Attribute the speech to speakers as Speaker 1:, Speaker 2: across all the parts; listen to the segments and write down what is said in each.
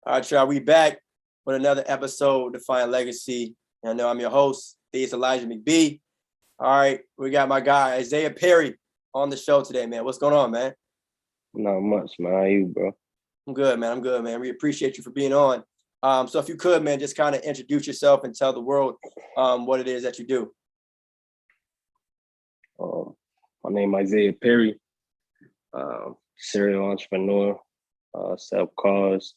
Speaker 1: All right, y'all, we back with another episode, Define Legacy. I know I'm your host, Theus Elijah McBee. All right, we got my guy, Isaiah Perry, on the show today, man. What's going on, man?
Speaker 2: Not much, man. How you, bro?
Speaker 1: I'm good, man. We appreciate you for being on. So if you could, man, just kind of introduce yourself and tell the world what it is that you do.
Speaker 2: My name is Isaiah Perry, serial entrepreneur, sell cars,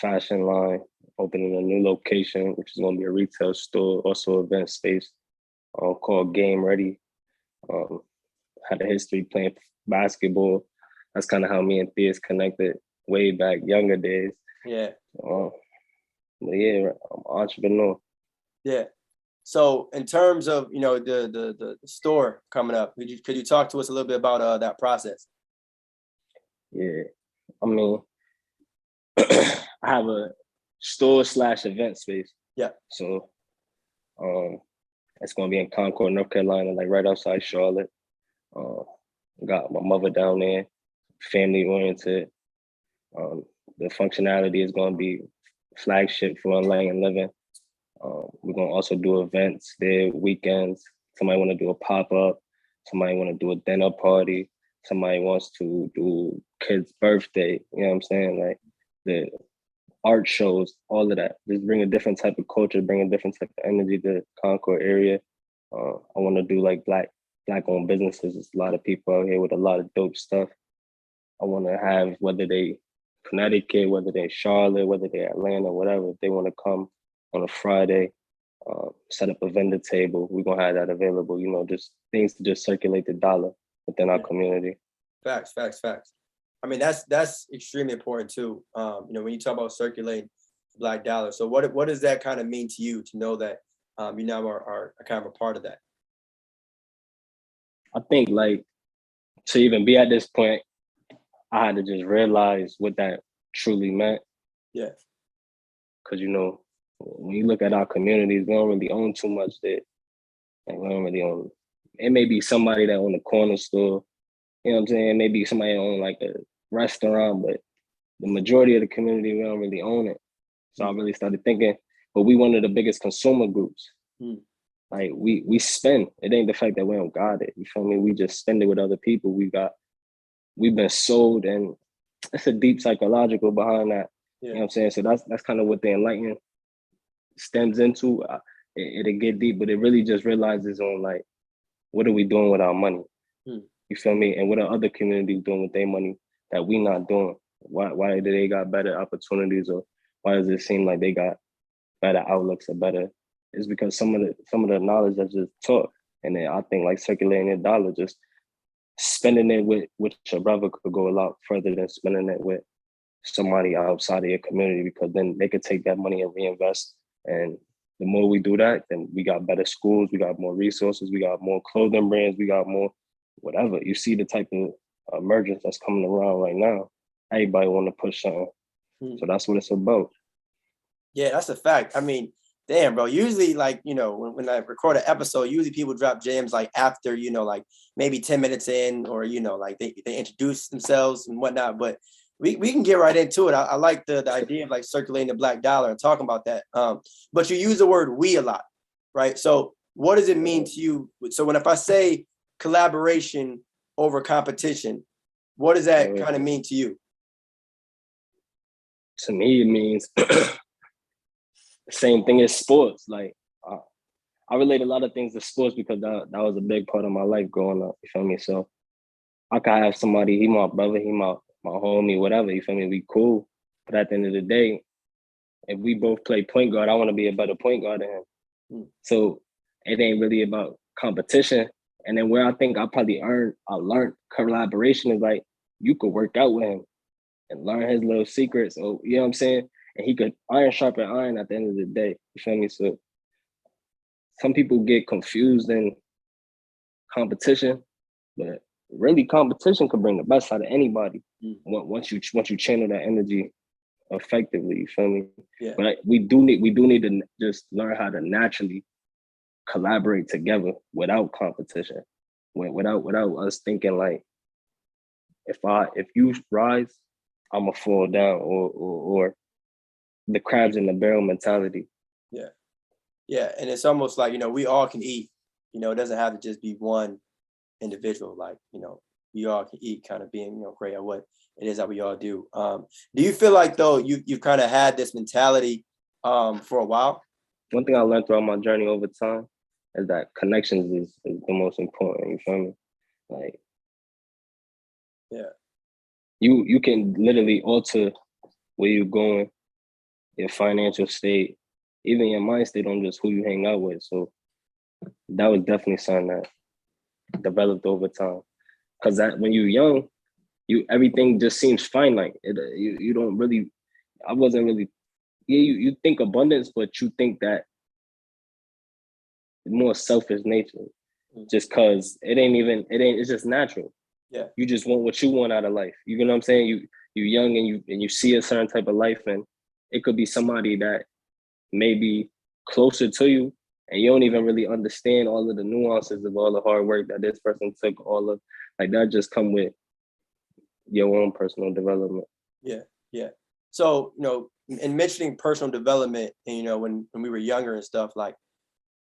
Speaker 2: fashion line, opening a new location, which is going to be a retail store, also event space, called Game Ready. Had a history playing basketball. That's kind of how me and Theus connected way back, younger days.
Speaker 1: Yeah.
Speaker 2: But yeah, I'm an entrepreneur.
Speaker 1: Yeah. So in terms of, the store coming up, could you talk to us a little bit about that process?
Speaker 2: Yeah. I mean, I have a store/event space.
Speaker 1: Yeah.
Speaker 2: So it's going to be in Concord, North Carolina, like right outside Charlotte. Got my mother down there, family oriented. The functionality is going to be flagship for online living. We're going to also do events there, weekends. Somebody want to do a pop-up. Somebody want to do a dinner party. Somebody wants to do kid's birthday. You know what I'm saying? Like the art shows, all of that. Just bring a different type of culture, bring a different type of energy to the Concord area. I want to do like black-owned businesses. There's a lot of people out here with a lot of dope stuff. I want to have, whether they Connecticut, whether they're Charlotte, whether they're Atlanta, whatever, if they want to come on a Friday, set up a vendor table, we're going to have that available, just things to just circulate the dollar within our community. Facts.
Speaker 1: I mean, that's extremely important too. When you talk about circulating Black dollar. So what does that kind of mean to you to know that you now are kind of a part of that?
Speaker 2: I think like to even be at this point, I had to just realize what that truly meant.
Speaker 1: Yeah.
Speaker 2: Because, when you look at our communities, we don't really own too much there. Like, we don't really own. It may be somebody that own a corner store. You know what I'm saying? Maybe somebody own like a restaurant, but the majority of the community, we don't really own it. So I really started thinking, but we one of the biggest consumer groups. Like we spend. It ain't the fact that we don't got it. You feel me? We just spend it with other people. We've been sold, and it's a deep psychological behind that. Yeah. You know what I'm saying? So that's kind of what the enlightenment stems into. It'll get deep, but it really just realizes on like, what are we doing with our money? You feel me? And what are other communities doing with their money that we not doing? Why do they got better opportunities, or why does it seem like they got better outlooks or better? It's because some of the knowledge that's just taught. And then I think like circulating the dollar, just spending it with your brother could go a lot further than spending it with somebody outside of your community, because then they could take that money and reinvest. And the more we do that, then we got better schools, we got more resources, we got more clothing brands, we got more whatever. You see the type of emergence that's coming around right now. Everybody want to push something. So that's what it's about.
Speaker 1: Yeah, that's a fact. I mean, damn, bro. Usually, like, when I record an episode, usually people drop jams like after, like maybe 10 minutes in, or, like they introduce themselves and whatnot. But we can get right into it. I like the idea of like circulating the Black dollar and talking about that. But you use the word we a lot, right? So what does it mean to you? So if I say collaboration over competition, what does that kind of mean to you?
Speaker 2: To me, it means the same thing as sports. Like I relate a lot of things to sports because that was a big part of my life growing up. You feel me? So I could have somebody, he my brother, he my homie, whatever. You feel me? We cool. But at the end of the day, if we both play point guard, I want to be a better point guard than him. So it ain't really about competition. And then where I think I learned collaboration is like, you could work out with him and learn his little secrets. So, you know what I'm saying? And he could iron sharpen iron at the end of the day. You feel me? So some people get confused in competition, but really competition could bring the best out of anybody once you channel that energy effectively. You feel me?
Speaker 1: Yeah.
Speaker 2: But we do need to just learn how to naturally collaborate together without competition, without us thinking like, if you rise, I'ma fall down, or the crabs in the barrel mentality.
Speaker 1: Yeah. Yeah. And it's almost like, we all can eat. It doesn't have to just be one individual. Like, we all can eat, kind of being, great at what it is that we all do. Do you feel like, though, you've kind of had this mentality for a while?
Speaker 2: One thing I learned throughout my journey over time is that connections is the most important. You feel me? Like,
Speaker 1: yeah,
Speaker 2: you can literally alter where you're going, your financial state, even your mind state on just who you hang out with. So that was definitely something that developed over time. Because that when you're young, everything just seems finite. You don't really. I wasn't really. Yeah, you think abundance, but you think that more selfish nature, just cause it's just natural.
Speaker 1: Yeah.
Speaker 2: You just want what you want out of life. You know what I'm saying? You're young and you see a certain type of life, and it could be somebody that may be closer to you, and you don't even really understand all of the nuances of all the hard work that this person took, all of like that just come with your own personal development.
Speaker 1: Yeah, yeah. So, in mentioning personal development, and when we were younger and stuff, like,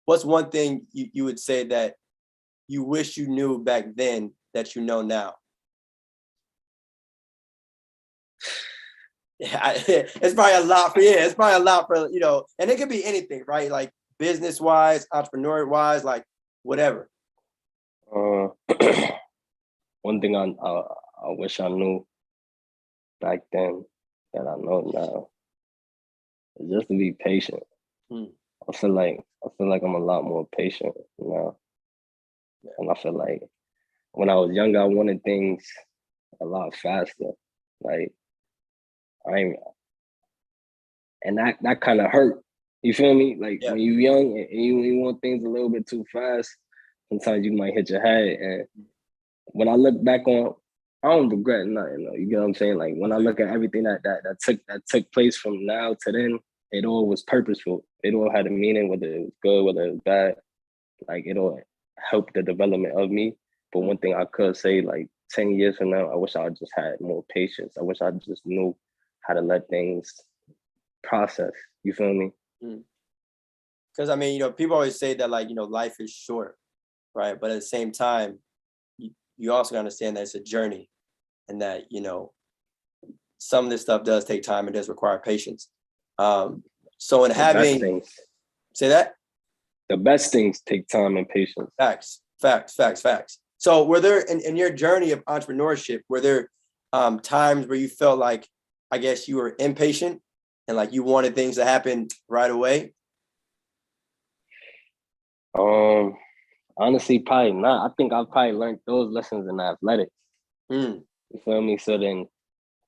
Speaker 1: what's one thing you would say that you wish you knew back then that you know now? Yeah, it's probably a lot for it's probably a lot for and it could be anything, right? Like business wise, entrepreneur wise, like whatever.
Speaker 2: One thing I wish I knew back then that I know now is just to be patient. I feel like I'm a lot more patient now, and I feel like when I was younger, I wanted things a lot faster. Like and that kind of hurt. You feel me? Like when you're young and you want things a little bit too fast, sometimes you might hit your head. And when I look back on, I don't regret nothing. Though, you get what I'm saying? Like when I look at everything that took place from now to then, it all was purposeful. It all had a meaning, whether it was good, whether it was bad. Like it all helped the development of me. But one thing I could say, like 10 years from now, I wish I just had more patience. I wish I just knew how to let things process. You feel me?
Speaker 1: Because I mean, people always say that like, life is short, right? But at the same time, you also understand that it's a journey, and that some of this stuff does take time and does require patience. So in having say that
Speaker 2: the best things take time and patience.
Speaker 1: Facts. So were there in your journey of entrepreneurship, were there times where you felt like, I guess, you were impatient and like you wanted things to happen right away?
Speaker 2: Honestly, probably not. I think I've probably learned those lessons in athletics. You feel me? So then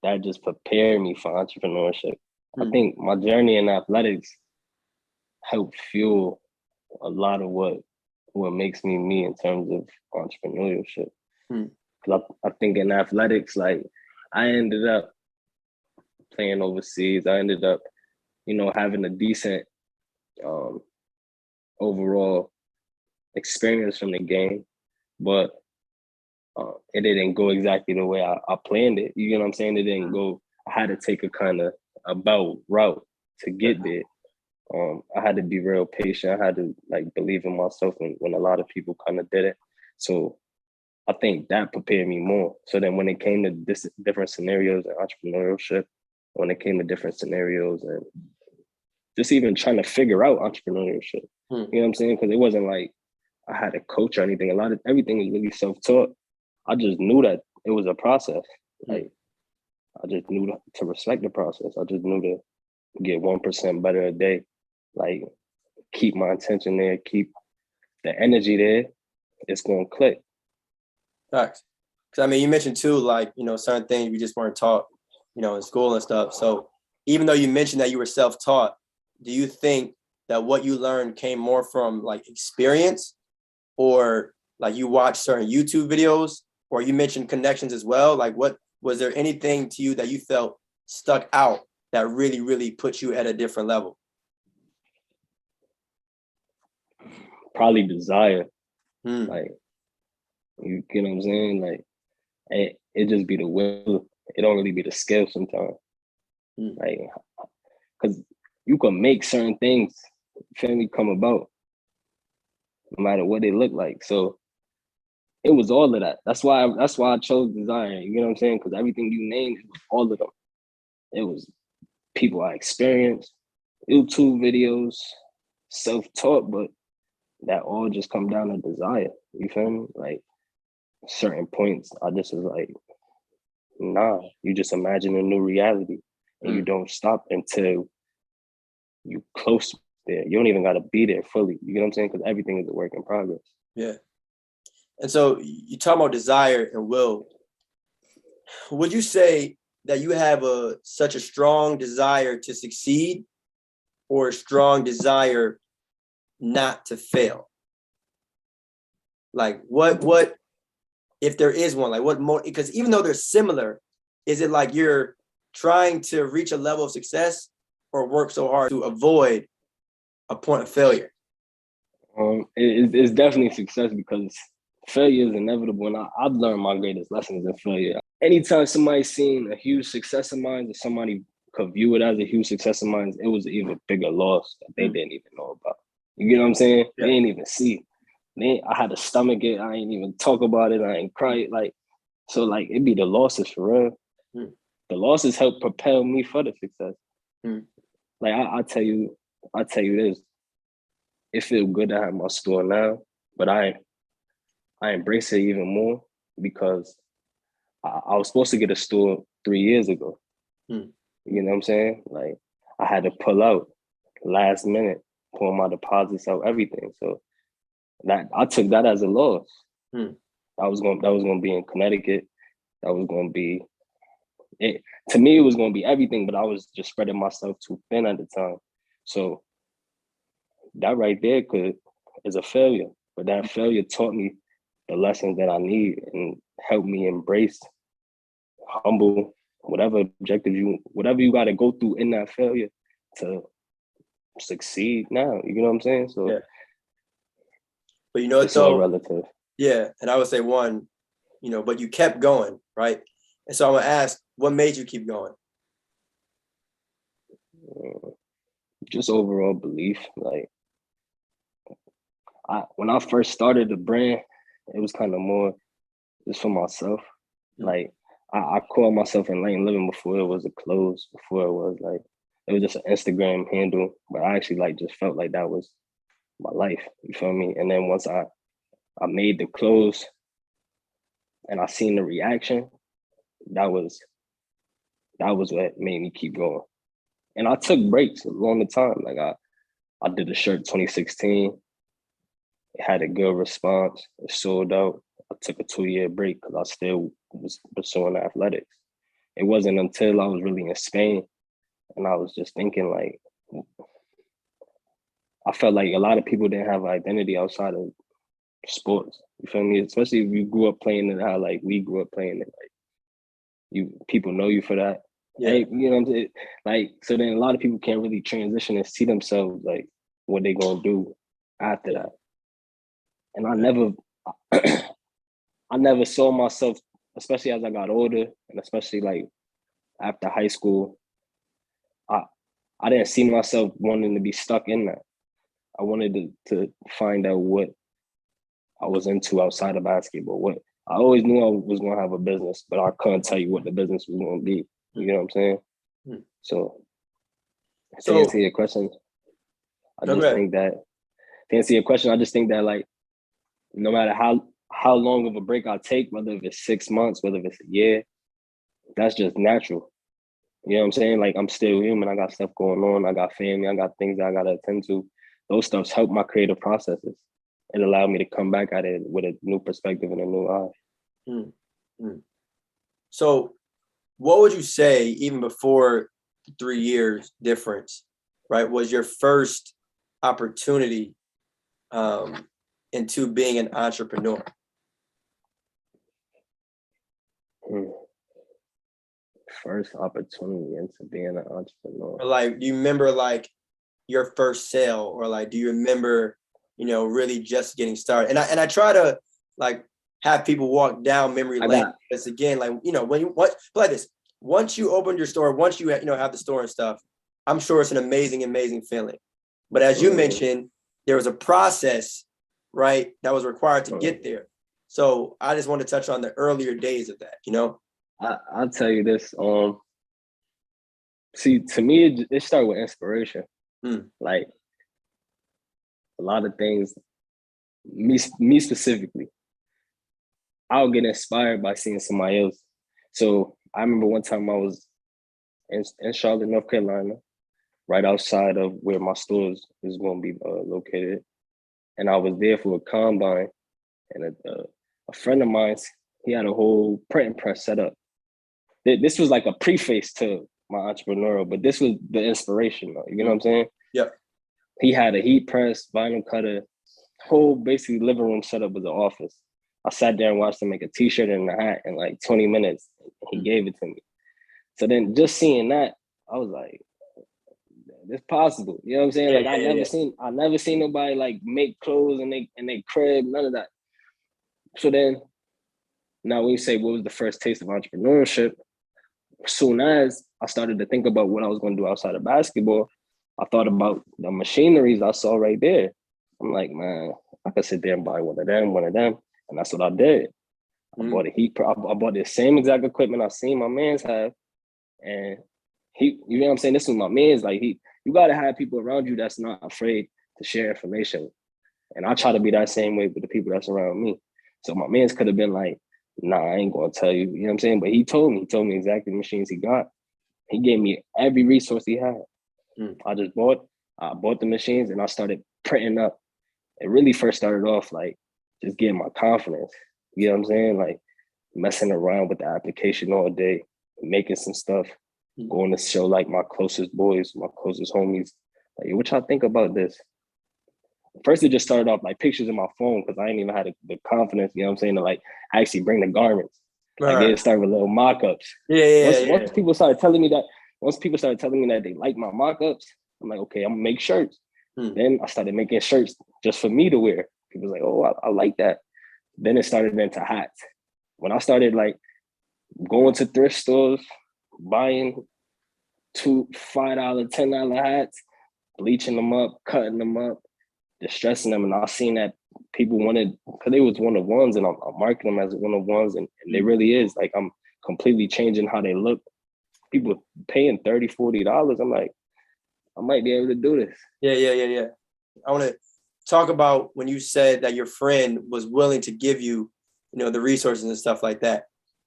Speaker 2: that just prepared me for entrepreneurship. I think my journey in athletics helped fuel a lot of what makes me me in terms of entrepreneurship. Because I think in athletics, like I ended up playing overseas. I ended up, having a decent overall experience from the game, but it didn't go exactly the way I planned it. You know what I'm saying? It didn't go. I had to take a kind of about route to get there. I had to be real patient. I had to like believe in myself when a lot of people kind of did it. So I think that prepared me more. So then when it came to different scenarios in entrepreneurship, when it came to different scenarios and just even trying to figure out entrepreneurship, you know what I'm saying? Because it wasn't like I had a coach or anything. Everything is really self-taught. I just knew that it was a process. Like I just knew to respect the process. I just knew to get 1% better a day. Like keep my attention there, keep the energy there. It's gonna click.
Speaker 1: Facts. Because I mean, you mentioned too, like certain things we just weren't taught, in school and stuff. So even though you mentioned that you were self-taught, do you think that what you learned came more from like experience, or like you watched certain YouTube videos, or you mentioned connections as well? Like what was there anything to you that you felt stuck out that really, really put you at a different level?
Speaker 2: Probably desire. Like, you get what I'm saying? Like, it just be the will. It don't really be the skill sometimes. Like, because you can make certain things, feel me, come about, no matter what they look like. So it was all of that. That's why I chose design. You know what I'm saying? Because everything you named, it was all of them. It was people I experienced, YouTube videos, self-taught, but that all just come down to desire. You feel me? Like certain points, I just was like, nah, you just imagine a new reality and you don't stop until you close there. You don't even got to be there fully. You know what I'm saying? Because everything is a work in progress.
Speaker 1: Yeah. And so you talk about desire and will. Would you say that you have such a strong desire to succeed or a strong desire not to fail? Like what if there is one, like what more, because even though they're similar, is it like you're trying to reach a level of success or work so hard to avoid a point of failure?
Speaker 2: It's definitely success because failure is inevitable. And I've learned my greatest lessons in failure. Anytime somebody's seen a huge success of mine or somebody could view it as a huge success of mine, it was an even bigger loss that they didn't even know about. You get what I'm saying? Yeah. They didn't even see. I had to stomach it. I ain't even talk about it. I ain't cry. Like, so like it be the losses for real. The losses help propel me for the success. Like I tell you this. It feels good to have my store now, but I embrace it even more because I was supposed to get a store 3 years ago. You know what I'm saying? Like I had to pull out last minute, pull my deposits out, everything. So that I took that as a loss. That was gonna be in Connecticut. That was gonna be it. To me, it was gonna be everything, but I was just spreading myself too thin at the time. So that right there is a failure. But that failure taught me the lessons that I need and helped me embrace, humble, whatever you got to go through in that failure to succeed now. You know what I'm saying? So,
Speaker 1: yeah. But you know,
Speaker 2: it's all relative.
Speaker 1: Yeah, and I would say one, but you kept going, right? And so I'm gonna ask, what made you keep going?
Speaker 2: Just overall belief. Like, when I first started the brand, it was kind of more just for myself. Like I called myself Enlightened Living before it was a clothes, before it was just an Instagram handle, but I actually just felt like that was my life. You feel me? And then once I made the clothes and I seen the reaction, that was what made me keep going. And I took breaks along the time. Like I did a shirt 2016. It had a good response. It sold out. I took a 2-year break because I still was pursuing athletics. It wasn't until I was really in Spain and I was just thinking like, I felt like a lot of people didn't have identity outside of sports. You feel me? Especially if you grew up playing it how like we grew up playing it. Like people know you for that. Yeah. Hey, you know what I'm saying? Like, so then a lot of people can't really transition and see themselves like what they gonna do after that. And I never saw myself, especially as I got older and especially like after high school, I didn't see myself wanting to be stuck in that. I wanted to find out what I was into outside of basketball. I always knew I was going to have a business, but I couldn't tell you what the business was going to be. You know what I'm saying? So to answer your question, I just think that like, no matter how long of a break I take, whether if it's 6 months, whether if it's a year, that's just natural. You know what I'm saying? Like I'm still human. I got stuff going on. I got family. I got things that I got to attend to. Those stuffs help my creative processes. It allowed me to come back at it with a new perspective and a new eye.
Speaker 1: So what would you say, even before the 3 years difference, right, was your first opportunity into being an entrepreneur?
Speaker 2: First opportunity into being an entrepreneur.
Speaker 1: Or like, do you remember like your first sale, or like, do you remember, really just getting started? And I try to like have people walk down memory lane because again, like, when you like this, once you open your store, once you have the store and stuff, I'm sure it's an amazing, amazing feeling. But as you mentioned, there was a process, right, that was required to get there. So I just want to touch on the earlier days of that, you know?
Speaker 2: I'll tell you this. See, to me, it started with inspiration. Like a lot of things, me specifically, I'll get inspired by seeing somebody else. So I remember one time I was in Charlotte, North Carolina, right outside of where my stores is going to be located. And I was there for a combine, and a friend of mine, he had a whole printing press set up. This was like a preface to my entrepreneurial, but this was the inspiration, you know what I'm saying?
Speaker 1: Yeah.
Speaker 2: He had a heat press, vinyl cutter, whole basically living room setup was an office. I sat there and watched him make a t-shirt and a hat in like 20 minutes. He gave it to me. So then just seeing that, I was like, it's possible. You know what I'm saying? Like I never seen nobody like make clothes in they crib, none of that. So then now when you say what was the first taste of entrepreneurship, as soon as I started to think about what I was going to do outside of basketball, I thought about the machineries I saw right there. I'm like, man, I could sit there and buy one of them. And that's what I did. I bought a heat press. I bought the same exact equipment I seen my mans have. And you know what I'm saying? This was my man's. Like, you got to have people around you that's not afraid to share information. And I try to be that same way with the people that's around me. So my man's could have been like, nah, I ain't going to tell you. You know what I'm saying? But he told me exactly the machines he got. He gave me every resource he had. I bought the machines and I started printing up. It really first started off like just getting my confidence. You know what I'm saying? Like messing around with the application all day, making some stuff, going to show like my closest boys, my closest homies. Like, what y'all think about this? First, it just started off like pictures in my phone because I ain't even had the confidence, you know what I'm saying, to like actually bring the garments. Like it started with little mock-ups. Once people started telling me that they like my mock-ups, I'm like, okay, I'm gonna make shirts. Then I started making shirts just for me to wear. People was like, oh, I like that. Then it started into hats. When I started like going to thrift stores, buying $2, $5, $10 hats, bleaching them up, cutting them up, distressing them, and I seen that people wanted, because they was one of ones, and I'm marketing them as one of ones, and they really is. Like I'm completely changing how they look. People paying $30, $40. I'm like, I might be able to do this.
Speaker 1: Yeah. I want to talk about when you said that your friend was willing to give you, the resources and stuff like that.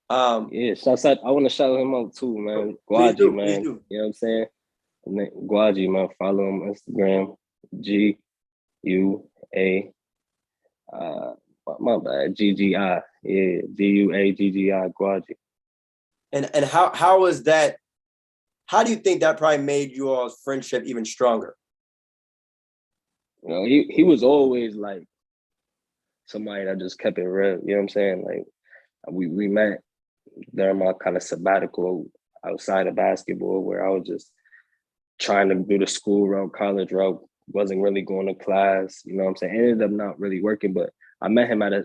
Speaker 2: I want to shout him out too, man. Guaji, man. You know what I'm saying? Guaji, man. Follow him on Instagram. GUA. My bad. GGI. Yeah. GUAGGI. Guaji.
Speaker 1: And how was that? How do you think that probably made you all's friendship even stronger?
Speaker 2: He was always like somebody that just kept it real. You know what I'm saying? Like we met during my kind of sabbatical outside of basketball, where I was just trying to do the school route, college route, wasn't really going to class. You know what I'm saying? It ended up not really working, but I met him at a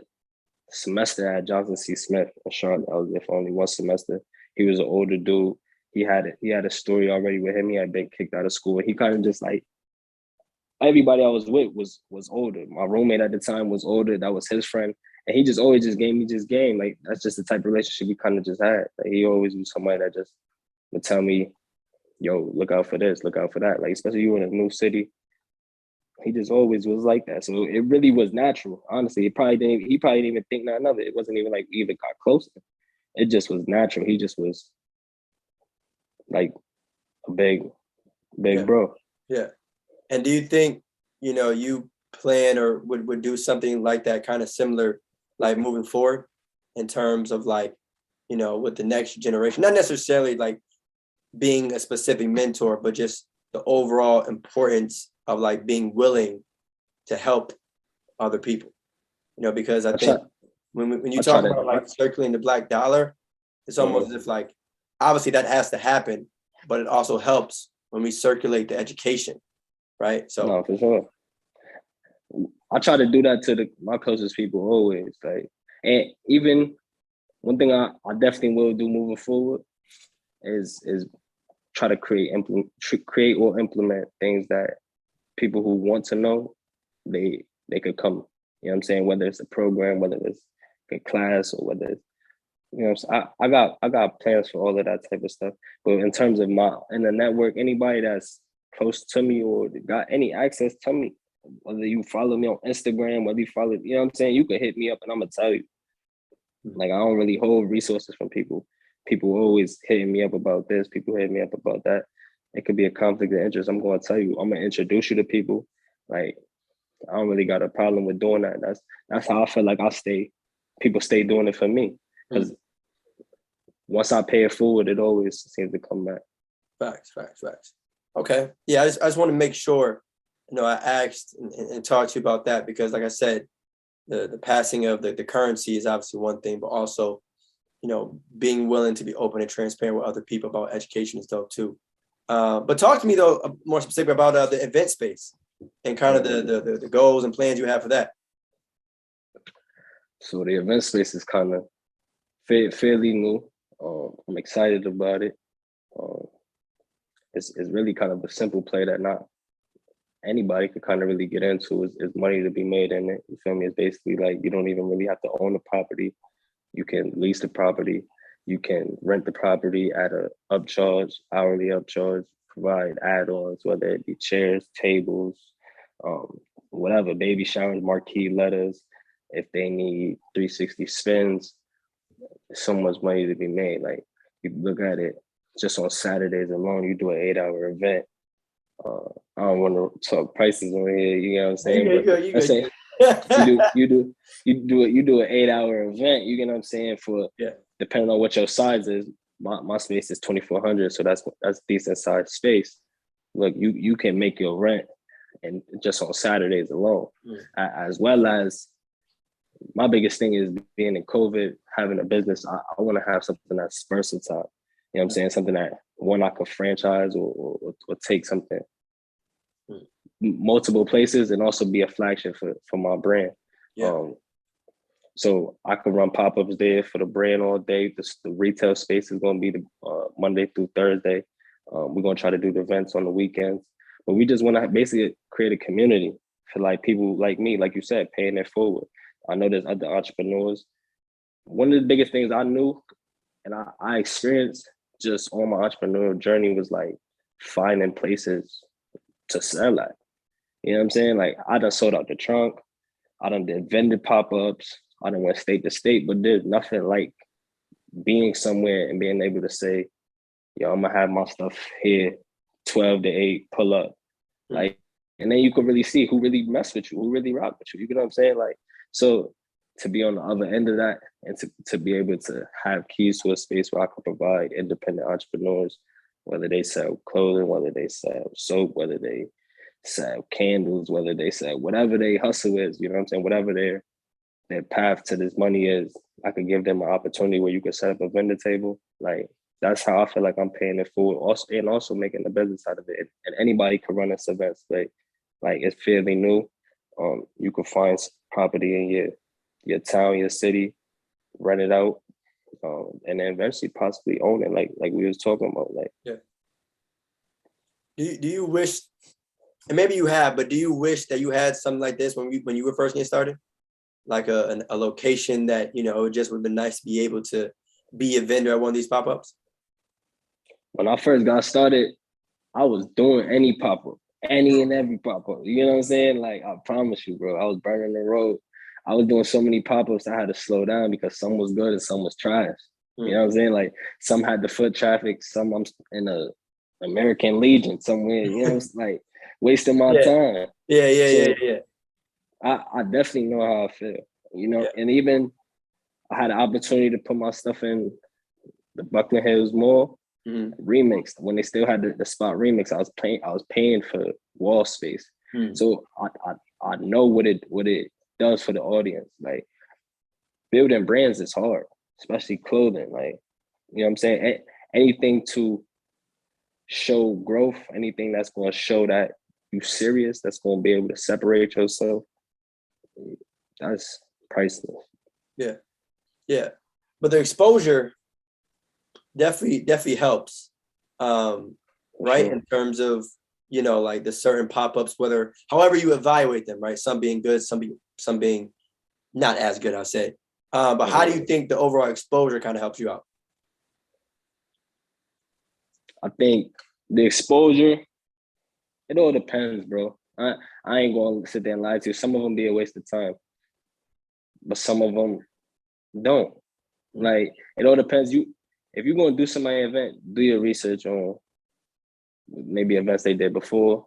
Speaker 2: semester at Johnson C. Smith in Charlotte. I was there for only one semester. He was an older dude. He had a story already with him. He had been kicked out of school. He kind of just like, everybody I was with was older. My roommate at the time was older. That was his friend. And he just always just gave me just game. Like, that's just the type of relationship we kind of just had. Like, he always was somebody that just would tell me, yo, look out for this, look out for that. Like, especially you in a new city. He just always was like that. So it really was natural. Honestly, he probably didn't even think nothing of it. It wasn't even like we even got closer. It just was natural. He just was like a big bro.
Speaker 1: Yeah. And do you think, you plan or would do something like that, kind of similar, like moving forward in terms of like, with the next generation, not necessarily like being a specific mentor, but just the overall importance of like being willing to help other people, because I think when you talk about like circulating the Black dollar, it's almost as if like, obviously that has to happen, but it also helps when we circulate the education, right? So
Speaker 2: no, for sure. I try to do that to my closest people always. Like, and even one thing I definitely will do moving forward is try to create or implement things that people who want to know, they could come. You know what I'm saying? Whether it's a program, whether it's a class, or whether it's, you know, I got plans for all of that type of stuff. But in terms of in the network, anybody that's close to me or got any access to me, whether you follow me on Instagram, whether you follow, you know what I'm saying, you can hit me up and I'm gonna tell you. Like, I don't really hold resources from people. People always hitting me up about this. People hitting me up about that. It could be a conflict of interest. I'm going to tell you. I'm going to introduce you to people. Like, I don't really got a problem with doing that. That's how I feel like people stay doing it for me. Because once I pay it forward, it always seems to come back.
Speaker 1: Facts. Okay. Yeah, I just want to make sure, I asked and talked to you about that because, like I said, the passing of the currency is obviously one thing, but also, being willing to be open and transparent with other people about education is dope too. But talk to me though, more specifically about the event space and kind of the goals and plans you have for that.
Speaker 2: So the event space is kind of fairly new. I'm excited about it. It's really kind of a simple play that not anybody could kind of really get into. Is money to be made in it. You feel me? It's basically like you don't even really have to own the property. You can lease the property. You can rent the property at a upcharge, hourly upcharge, provide add-ons, whether it be chairs, tables, whatever, baby showers, marquee letters. If they need 360 spins, so much money to be made. Like, you look at it, just on Saturdays alone, you do an 8-hour event. I don't want to talk prices on here, you know what I'm saying? You do an 8-hour event, you know what I'm saying, for depending on what your size is. My space is 2,400, so that's decent sized space. Look, you can make your rent and just on Saturdays alone. As well as, my biggest thing is being in COVID, having a business. I want to have something that's versatile. You know what I'm saying? Something that I could franchise or take something multiple places and also be a flagship for my brand. So I could run pop-ups there for the brand all day. The retail space is going to be the Monday through Thursday. We're going to try to do the events on the weekends. But we just want to basically create a community for like people like me, like you said, paying it forward. I know there's other entrepreneurs. One of the biggest things I knew and I experienced just on my entrepreneurial journey was like finding places to sell at. You know what I'm saying? Like, I done sold out the trunk. I done did vendor pop-ups. I done went state to state, but there's nothing like being somewhere and being able to say, yo, I'm gonna have my stuff here, 12 to 8, pull up. Like, and then you could really see who really mess with you, who really rock with you. You know what I'm saying? Like, so to be on the other end of that and to be able to have keys to a space where I can provide independent entrepreneurs, whether they sell clothing, whether they sell soap, whether they sell candles, whether they sell whatever they hustle is, you know what I'm saying? Whatever their path to this money is, I could give them an opportunity where you could set up a vendor table. Like, that's how I feel like I'm paying it forward, also making the business out of it. And anybody could run this event. Like it's fairly new. You could find property in your town, your city, rent it out, and then eventually possibly own it. Like we was talking about. Like,
Speaker 1: Do you wish, and maybe you have, but do you wish that you had something like this when you were first getting started? Like a location that, it just would have been nice to be able to be a vendor at one of these pop-ups?
Speaker 2: When I first got started, I was doing any pop-up, any and every pop-up. You know what I'm saying? Like, I promise you, bro, I was burning the road. I was doing so many pop-ups, I had to slow down because some was good and some was trash. You know what I'm saying? Like, some had the foot traffic, some I'm in a American Legion somewhere, you know, it's like wasting my time.
Speaker 1: Yeah.
Speaker 2: I definitely know how I feel, and even I had an opportunity to put my stuff in the Buckland Hills Mall remix when they still had the spot remix. I was paying for wall space, so I know what it does for the audience. Like, building brands is hard, especially clothing. Like, you know what I'm saying? Anything to show growth, anything that's going to show that you serious, that's going to be able to separate yourself, that's priceless.
Speaker 1: But the exposure definitely helps. right?
Speaker 2: Sure.
Speaker 1: In terms of, like the certain pop-ups, however you evaluate them, right? Some being good, some being not as good, I'll say. But how do you think the overall exposure kind of helps you out?
Speaker 2: I think the exposure, it all depends, bro. I ain't gonna sit there and lie to you. Some of them be a waste of time, but some of them don't. Like, it all depends. If you're gonna do somebody event, do your research on maybe events they did before.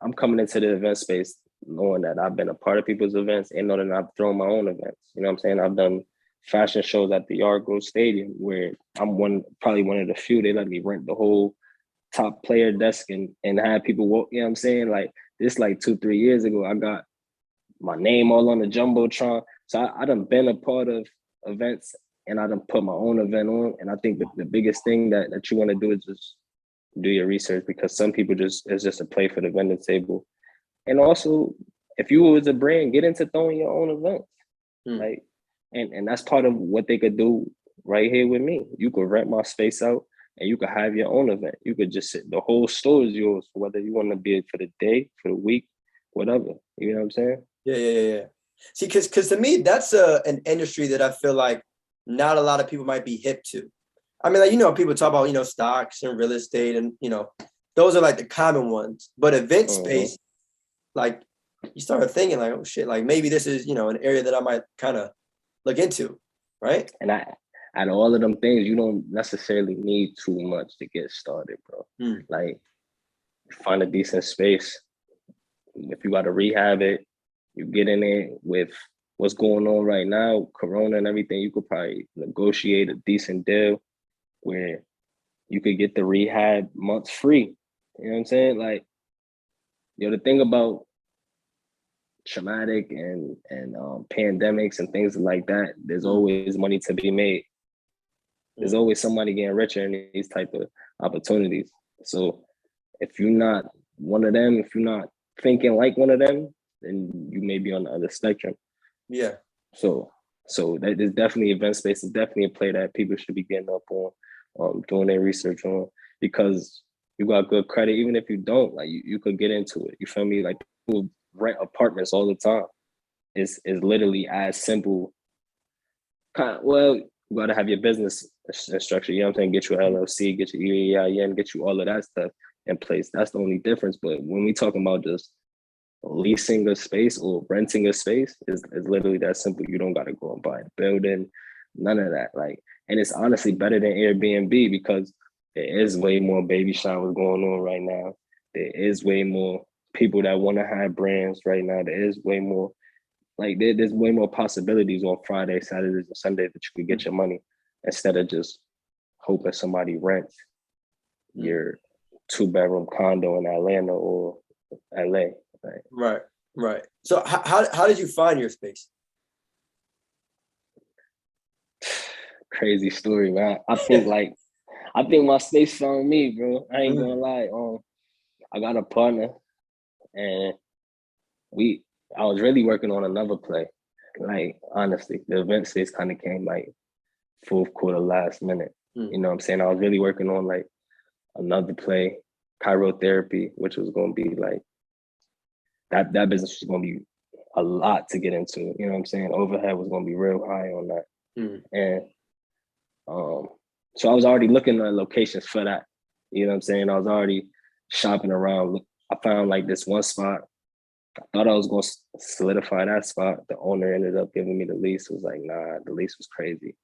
Speaker 2: I'm coming into the event space knowing that I've been a part of people's events and knowing that I've thrown my own events. You know what I'm saying? I've done fashion shows at the Yard Grove Stadium where I'm probably one of the few. They let me rent the whole top player desk and have people walk. You know what I'm saying? Like this, like 2-3 years ago, I got my name all on the jumbotron. So I done been a part of events and I done put my own event on. And I think the biggest thing that you want to do is just do your research, because some people it's just a play for the vendor table. And also, if you was a brand, get into throwing your own events. Like, and that's part of what they could do right here with me. You could rent my space out and you could have your own event. You could just sit, the whole store is yours, whether you want to be it for the day, for the week, whatever. You know what I'm saying?
Speaker 1: Yeah. See, because to me, that's an industry that I feel like not a lot of people might be hip to. I mean, like, people talk about, stocks and real estate and, those are like the common ones. But event space, like, you start thinking like, oh shit, like maybe this is, an area that I might kind of look into, right?
Speaker 2: And out of all of them things, you don't necessarily need too much to get started, bro. Like, find a decent space. If you got to rehab it, you get in it with what's going on right now, Corona and everything, you could probably negotiate a decent deal where you could get the rehab months free. You know what I'm saying? Like, the thing about traumatic and pandemics and things like that, there's always money to be made. There's always somebody getting richer in these type of opportunities. So if you're not one of them, if you're not thinking like one of them, then you may be on the other spectrum.
Speaker 1: Yeah.
Speaker 2: So that is definitely event space. Is definitely a play that people should be getting up on, doing their research on, because you got good credit. Even if you don't, like you could get into it. You feel me? Like, people rent apartments all the time. It's literally as simple. Well, you gotta have your business structure. You know what I'm saying? Get your LLC, get your EIN, get you all of that stuff in place. That's the only difference. But when we talking about just leasing a space or renting a space, is literally that simple. You don't gotta go and buy a building, none of that. Like, and it's honestly better than Airbnb, because there is way more baby showers going on right now. There is way more people that want to have brands right now. There is way more, like, there's way more possibilities on Friday, Saturdays, and Sundays that you can get your money, instead of just hoping somebody rents your 2-bedroom condo in Atlanta or LA.
Speaker 1: Right. So how did you find your space?
Speaker 2: Crazy story, man. I think my space found me, bro. I ain't gonna lie. I got a partner, and I was really working on another play. Like, honestly, the event space kind of came like fourth quarter, last minute. You know what I'm saying? I was really working on like another play, chirotherapy, which was gonna be like that business was gonna be a lot to get into. You know what I'm saying? Overhead was gonna be real high on that. And so I was already looking at locations for that. You know what I'm saying? I was already shopping around. I found like this one spot. I thought I was going to solidify that spot. The owner ended up giving me the lease. It was like, nah, the lease was crazy.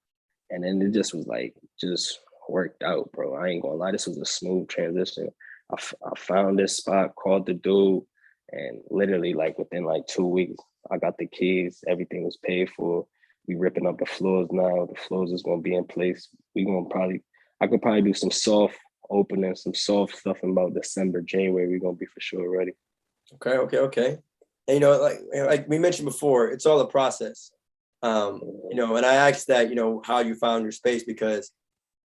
Speaker 2: And then it just was like, just worked out, bro. I ain't gonna lie. This was a smooth transition. I found this spot, called the dude, and literally like within like 2 weeks, I got the keys. Everything was paid for. We ripping up the floors now. The floors is gonna be in place. I could probably do some soft opening, some soft stuff in about December, January. We're gonna be for sure ready.
Speaker 1: Okay. And like we mentioned before, it's all a process. And I asked that, how you found your space, because,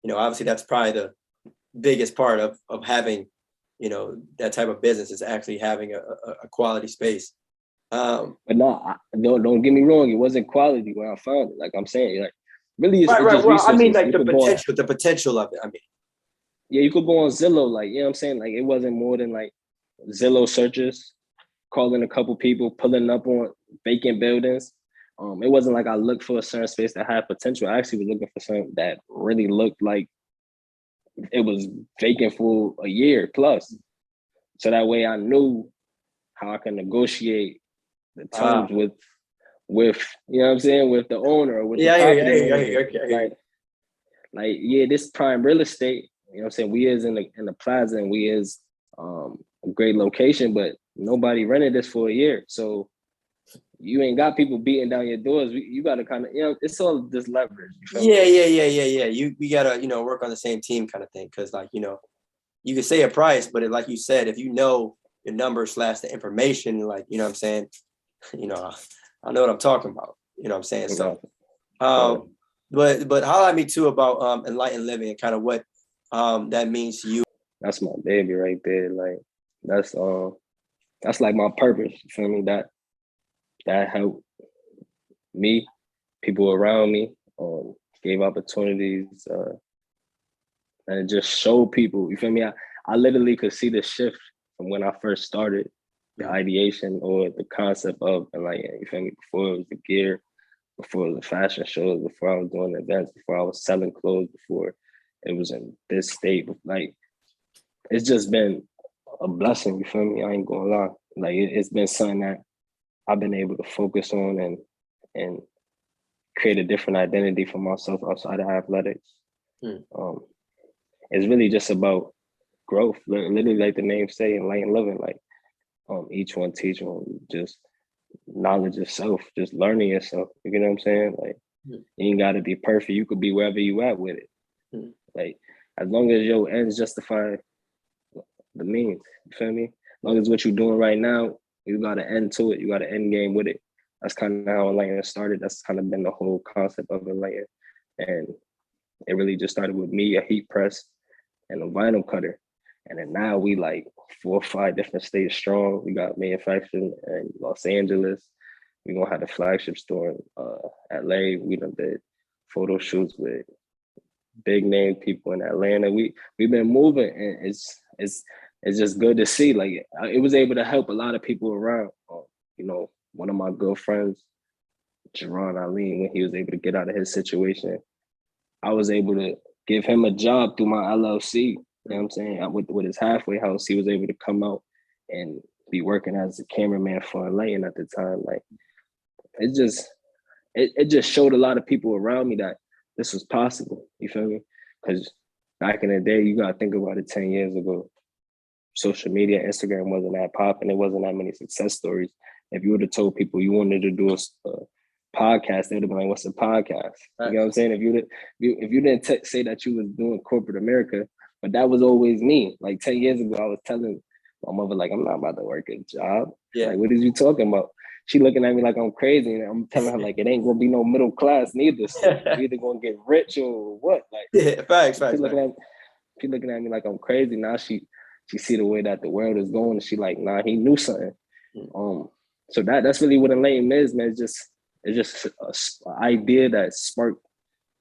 Speaker 1: obviously that's probably the biggest part of having, that type of business, is actually having a quality space.
Speaker 2: But no, don't get me wrong. It wasn't quality when I found it. Like I'm saying, like, really, it's
Speaker 1: right.
Speaker 2: just
Speaker 1: Well,
Speaker 2: resources.
Speaker 1: I mean, like the potential of it. I mean,
Speaker 2: Yeah, you could go on Zillow, like, you know what I'm saying? Like, it wasn't more than like Zillow searches, calling a couple people, pulling up on vacant buildings. It wasn't like I looked for a certain space that had potential. I actually was looking for something that really looked like it was vacant for a year plus. So that way I knew how I can negotiate the terms with you know what I'm saying, with the owner, with the
Speaker 1: Yeah, I hear you. I
Speaker 2: property
Speaker 1: hear you. I
Speaker 2: manager.
Speaker 1: hear you. I hear you.
Speaker 2: Yeah, this prime real estate, you know what I'm saying? We is in the plaza and we is a great location, but nobody rented this for a year. So you ain't got people beating down your doors. You gotta kind of, you know, it's all this leverage. You feel
Speaker 1: Yeah,
Speaker 2: me?
Speaker 1: yeah. We gotta, work on the same team kind of thing. Cause like, you can say a price, but like you said, if you know the number slash the information, like, you know what I'm saying? You know, I know what I'm talking about. You know what I'm saying? So
Speaker 2: Yeah.
Speaker 1: but highlight me too about enlightened living and kind of what that means to you.
Speaker 2: That's my baby right there. Like that's like my purpose. You feel me? That helped me, people around me, gave opportunities, and it just showed people. You feel me? I literally could see the shift from when I first started the ideation or the concept of, and like, you feel me? Before it was the gear, before it was the fashion shows, before I was doing events, before I was selling clothes, before it was in this state. Like, it's just been a blessing. You feel me? I ain't gonna lie. Like, it's been something that I've been able to focus on and create a different identity for myself outside of athletics. Um, it's really just about growth, literally like the name say, enlightened living. Like, each one teach one, just knowledge of self, just learning yourself. You know what I'm saying? Like, you ain't got to be perfect. You could be wherever you at with it. Like, as long as your ends justify the means. You feel me? As long as what you're doing right now, you got to end to it. You got to end game with it. That's kind of how Enlighten started. That's kind of been the whole concept of Enlighten. And it really just started with me, a heat press, and a vinyl cutter. And then now we like 4 or 5 different states strong. We got manufacturing in Los Angeles. We're gonna have the flagship store in LA. We done did photo shoots with big name people in Atlanta. We've been moving, and it's just good to see. Like, it was able to help a lot of people around. You know, one of my good friends, Jerron Ali, when he was able to get out of his situation, I was able to give him a job through my LLC. You know what I'm saying? With his halfway house, he was able to come out and be working as a cameraman for Enlighten at the time. Like, it just showed a lot of people around me that this was possible. You feel me? Because back in the day, you gotta think about it. 10 years ago, social media, Instagram wasn't that popping. There wasn't that many success stories. If you would have told people you wanted to do a podcast, they'd have been like, "What's a podcast?" You know what I'm saying? If you didn't say that you was doing corporate America, but that was always me. Like 10 years ago, I was telling my mother, like, I'm not about to work a job.
Speaker 1: Yeah.
Speaker 2: Like, what is you talking about? She looking at me like I'm crazy, and I'm telling her, like, it ain't gonna be no middle class neither. So you either gonna get rich or what? Like,
Speaker 1: Yeah, facts.
Speaker 2: She looking at me like I'm crazy. Now she see the way that the world is going, and she like, nah, he knew something. So that's really what Enlighten is, man. It's just an idea that sparked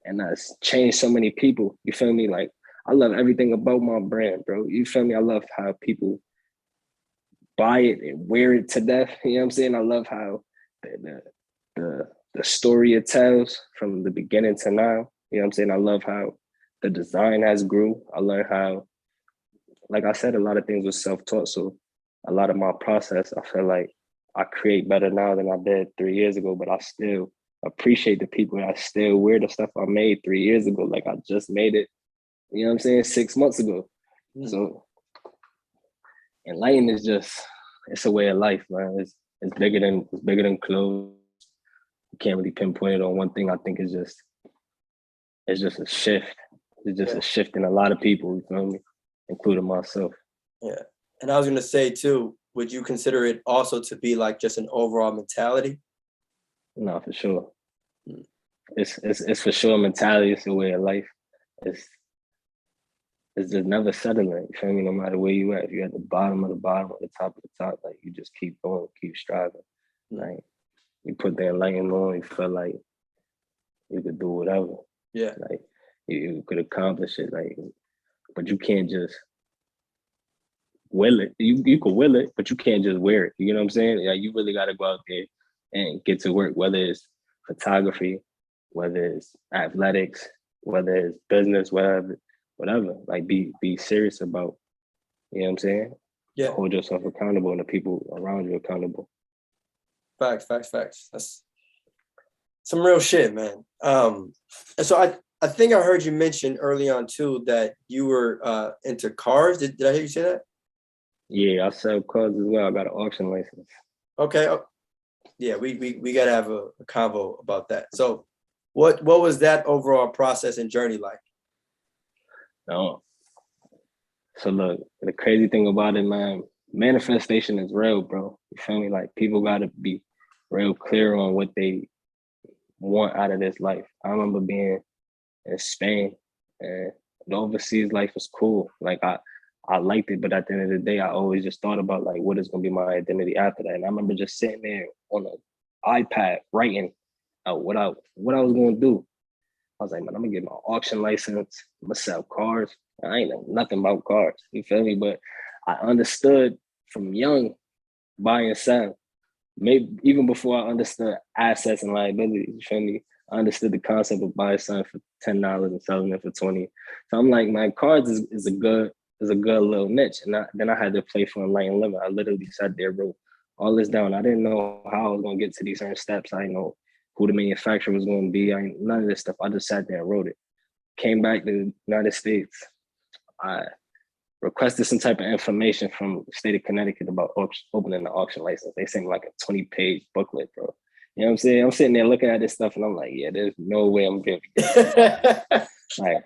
Speaker 2: and that's changed so many people. You feel me? Like, I love everything about my brand, bro. You feel me? I love how people buy it and wear it to death. You know what I'm saying? I love how the story it tells from the beginning to now. You know what I'm saying? I love how the design has grew. I learned how, like I said, a lot of things was self-taught. So a lot of my process, I feel like I create better now than I did 3 years ago, but I still appreciate the people and I still wear the stuff I made 3 years ago. Like, I just made it, you know what I'm saying, 6 months ago. So Enlighten is just, it's a way of life, man. It's bigger than clothes. You can't really pinpoint it on one thing. I think it's just a shift. It's just a shift in a lot of people, you feel me? Including myself.
Speaker 1: Yeah. And I was gonna say too, would you consider it also to be like just an overall mentality?
Speaker 2: No, for sure. It's for sure mentality. It's a way of life. It's just never settling. You feel me? No matter where you at, if you're at the bottom of the bottom or the top of the top, like, you just keep going, keep striving. Like, you put that lighting on, you feel like you could do whatever.
Speaker 1: Yeah.
Speaker 2: Like, you could accomplish it. Like, but you can't just will it. You can will it, but you can't just wear it. You know what I'm saying? Like, you really got to go out there and get to work, whether it's photography, whether it's athletics, whether it's business, whatever. Like, be serious about, you know what I'm saying?
Speaker 1: Yeah.
Speaker 2: Hold yourself accountable and the people around you accountable.
Speaker 1: Facts. That's some real shit, man. And so I think I heard you mention early on too that you were into cars. Did I hear you say that?
Speaker 2: Yeah, I sell cars as well. I got an auction license.
Speaker 1: Okay. Yeah, we gotta have a convo about that. So what was that overall process and journey like?
Speaker 2: No. So look, the crazy thing about it, man, manifestation is real, bro. You feel me? Like, people gotta be real clear on what they want out of this life. I remember being in Spain, and the overseas life was cool. Like, I liked it, but at the end of the day, I always just thought about, like, what is gonna be my identity after that. And I remember just sitting there on an iPad writing out what I was gonna do. I was like, man, I'm gonna get my auction license. I'm gonna sell cars. I ain't know nothing about cars. You feel me? But I understood from young buy and sell. Maybe even before I understood assets and liabilities. You feel me? I understood the concept of buying something for $10 and selling it for 20. So I'm like, man, cars is a good little niche. And then I had to play for enlightened living. I literally sat there, wrote all this down. I didn't know how I was gonna get to these certain steps. I didn't know who the manufacturer was gonna be. None of this stuff. I just sat there and wrote it. Came back to the United States. I requested some type of information from the state of Connecticut about opening the auction license. They sent me like a 20-page booklet, bro. You know what I'm saying? I'm sitting there looking at this stuff and I'm like, yeah, there's no way I'm gonna get it. Like,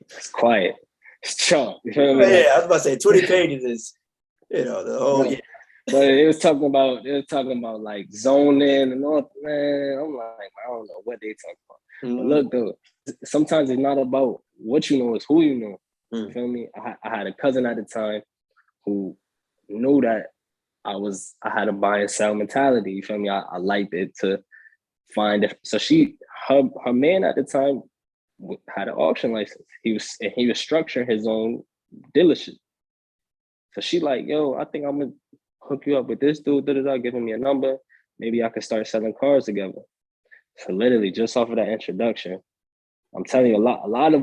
Speaker 2: it's quiet. It's chalk. You feel me?
Speaker 1: Yeah, I was about to say 20 pages is, the whole, yeah.
Speaker 2: But it was talking about like zoning and all, man. I'm like, I don't know what they talking about. Mm-hmm. But look, though, sometimes it's not about what you know, it's who you know. Mm-hmm. You feel me? I had a cousin at the time who knew that I had a buy and sell mentality. You feel me? I liked it to find it. So her man at the time had an auction license. He was structuring his own dealership. So she like, yo, I think I'm gonna hook you up with this dude, giving me a number. Maybe I could start selling cars together. So literally just off of that introduction, I'm telling you, a lot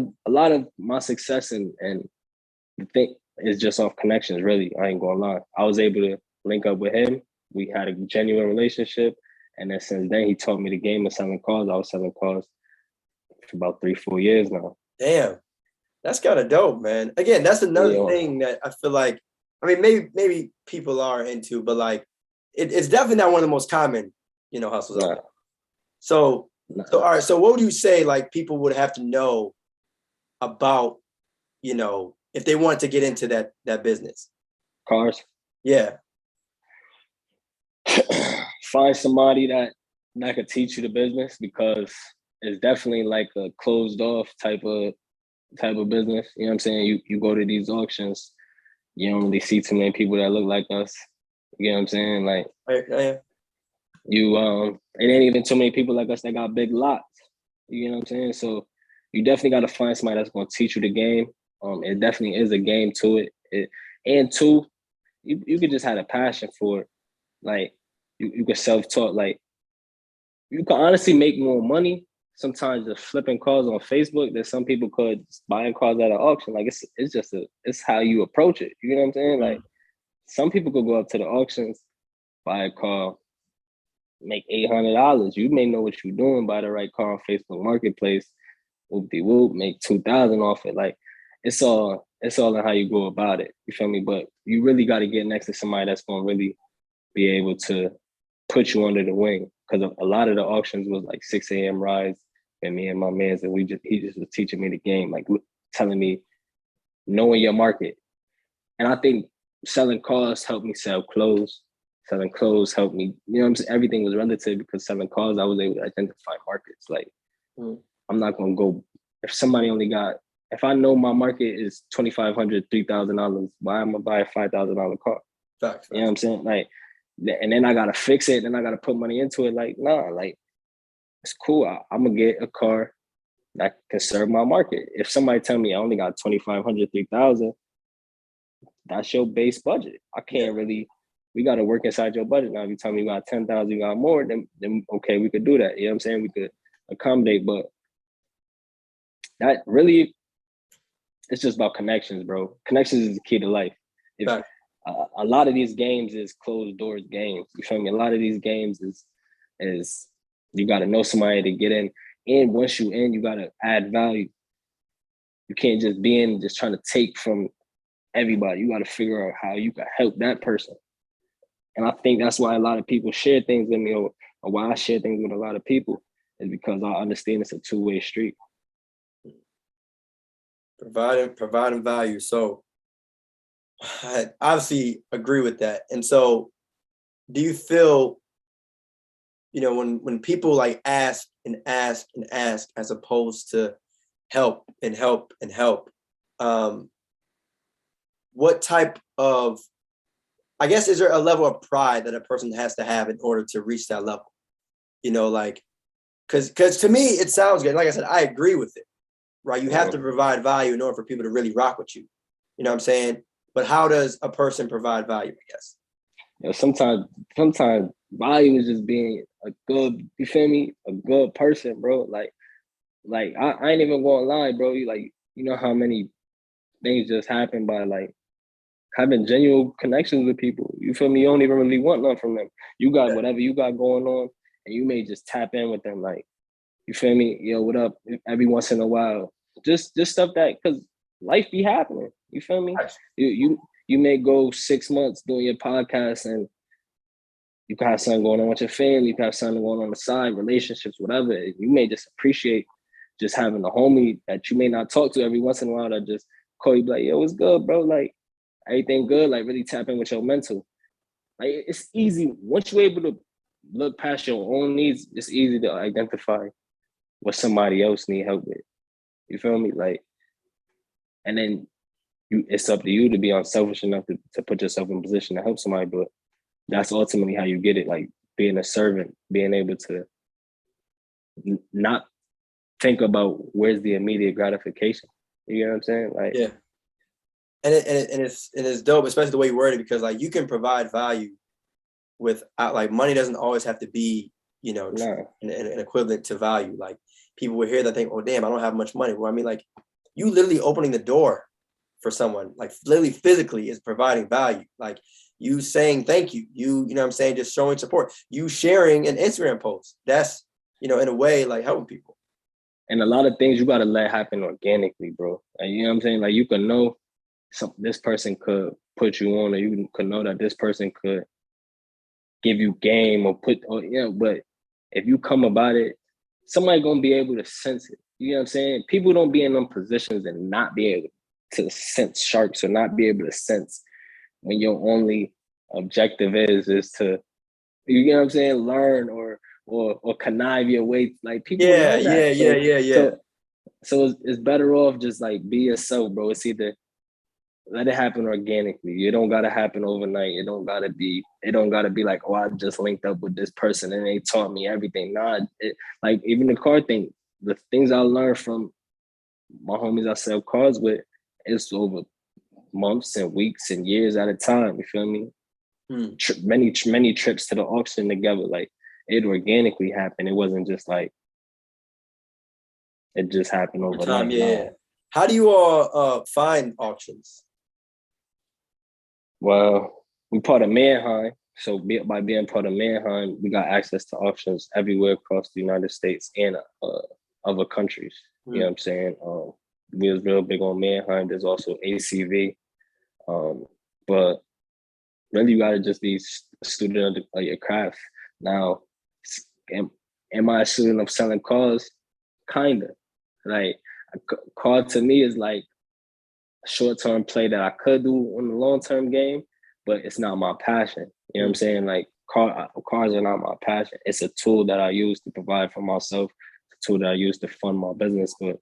Speaker 2: of my success and the thing is just off connections, really. I ain't gonna lie. I was able to link up with him. We had a genuine relationship. And then since then, he taught me the game of selling cars. I was selling cars for about 3-4 years now.
Speaker 1: Damn. That's kind of dope, man. Again, that's another thing that I feel like, I mean, maybe people are into, but like, it's definitely not one of the most common, hustles out there. So all right. So what would you say, like, people would have to know about, if they want to get into that business?
Speaker 2: Cars?
Speaker 1: Yeah.
Speaker 2: Find somebody that could teach you the business, because it's definitely like a closed off type of business. You know what I'm saying? You go to these auctions, you don't really see too many people that look like us. You know what I'm saying? Like, it ain't even too many people like us that got big lots. You know what I'm saying? So you definitely got to find somebody that's going to teach you the game. It definitely is a game to it. And two, you could just have a passion for it. Like, you could self-taught. Like, you can honestly make more money sometimes just flipping cars on Facebook than some people could buying cars at an auction. Like, it's how you approach it. You know what I'm saying? Like, some people could go up to the auctions, buy a car, make $800. You may know what you're doing, buy the right car on Facebook Marketplace, whoop-de-whoop, make $2,000 off it. Like, it's all in how you go about it. You feel me? But you really got to get next to somebody that's going to really be able to put you under the wing. Because a lot of the auctions was like 6 a.m. rides, and me and my mans, and he just was teaching me the game, like telling me, knowing your market. And I think selling cars helped me sell clothes. Selling clothes helped me, you know what I'm saying? Everything was relative, because selling cars, I was able to identify markets. Like, I'm not going to go, if I know my market is $2,500, $3,000, why am I buy a $5,000 car?
Speaker 1: Facts.
Speaker 2: You know what I'm saying? Like, and then I got to fix it, and I got to put money into it. Like, nah, like, it's cool. I'm going to get a car that can serve my market. If somebody tell me I only got 2,500, 3,000, that's your base budget. I can't really, we got to work inside your budget. Now, if you tell me you got 10,000, you got more, then okay, we could do that. You know what I'm saying? We could accommodate, but that really, it's just about connections, bro. Connections is the key to life. If a lot of these games is closed doors games. You feel me? A lot of these games is you got to know somebody to get in. And once you in, you got to add value. You can't just be in just trying to take from everybody. You got to figure out how you can help that person. And I think that's why a lot of people share things with me, or why I share things with a lot of people, is because I understand it's a two-way street.
Speaker 1: Providing value. So I obviously agree with that. And so do you feel, when people like ask and ask and ask, as opposed to help and help and help, what type of, I guess, is there a level of pride that a person has to have in order to reach that level? Because to me, it sounds good. Like I said, I agree with it, right? You have to provide value in order for people to really rock with you. You know what I'm saying? But how does a person provide value, I guess?
Speaker 2: Sometimes value is just being a good, you feel me? A good person, bro. Like I ain't even gonna lie, bro. You know how many things just happen by like having genuine connections with people. You feel me? You don't even really want nothing from them. You got whatever you got going on, and you may just tap in with them. Like, you feel me? Yo, what up? Every once in a while, just stuff that, because life be happening. You feel me? You may go 6 months doing your podcast, and you can have something going on with your family. You can have something going on the side, relationships, whatever. You may just appreciate just having a homie that you may not talk to every once in a while that just call you, like, yo, what's good, bro? Like, everything good? Like, really tap in with your mental. Like, it's easy. Once you're able to look past your own needs, it's easy to identify what somebody else need help with. You feel me? Like, and then it's up to you to be unselfish enough to put yourself in a position to help somebody. But that's ultimately how you get it. Like, being a servant, being able to not think about where's the immediate gratification. You know what I'm saying? Like,
Speaker 1: yeah. And it's dope, especially the way you word it, because like you can provide value without, like, money doesn't always have to be, an equivalent to value. Like, people will hear that think, oh damn, I don't have much money. Well, I mean, like, you literally opening the door for someone, like literally physically, is providing value. Like, you saying thank you, you know what I'm saying, just showing support, you sharing an Instagram post, that's, in a way, like, helping people.
Speaker 2: And a lot of things you got to let happen organically, bro. Like, you know what I'm saying? Like, you can know this person could put you on, or you could know that this person could give you game but if you come about it, somebody gonna be able to sense it. You know what I'm saying? People don't be in them positions and not be able to sense sharks, or not be able to sense when your only objective is to, you know what I'm saying, learn or connive your way. Like, people know that.
Speaker 1: Yeah.
Speaker 2: So it's better off just like be yourself, bro. It's either let it happen organically. It don't gotta happen overnight. It don't gotta be like, oh, I just linked up with this person and they taught me everything. Nah, like, even the card thing, the things I learned from my homies I sell cards with, it's over months and weeks and years at a time. You feel me? Many trips to the auction together. Like, it organically happened. It wasn't just like it just happened overnight.
Speaker 1: Time, yeah. How do you all find auctions?
Speaker 2: Well, we part of Manheim. So by being part of Manheim, we got access to auctions everywhere across the United States and other countries. You know what I'm saying? We was real big on Manheim. There's also ACV. But really, you gotta just be a student of your craft. Now, am I a student of selling cars? Kinda. Like, a car to me is like a short-term play that I could do in the long-term game, but it's not my passion. You know what I'm saying? Like, cars are not my passion. It's a tool that I use to provide for myself, a tool that I use to fund my business. But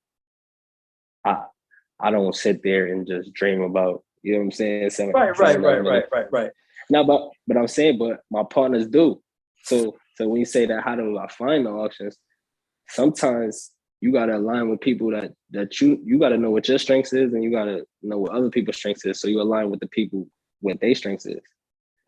Speaker 2: I don't sit there and just dream about, you know what I'm saying?
Speaker 1: Right.
Speaker 2: No, but I'm saying, but my partners do. So when you say that, how do I find the auctions? Sometimes you gotta align with people that you gotta know what your strengths is, and you gotta know what other people's strengths is. So you align with the people what their strengths is.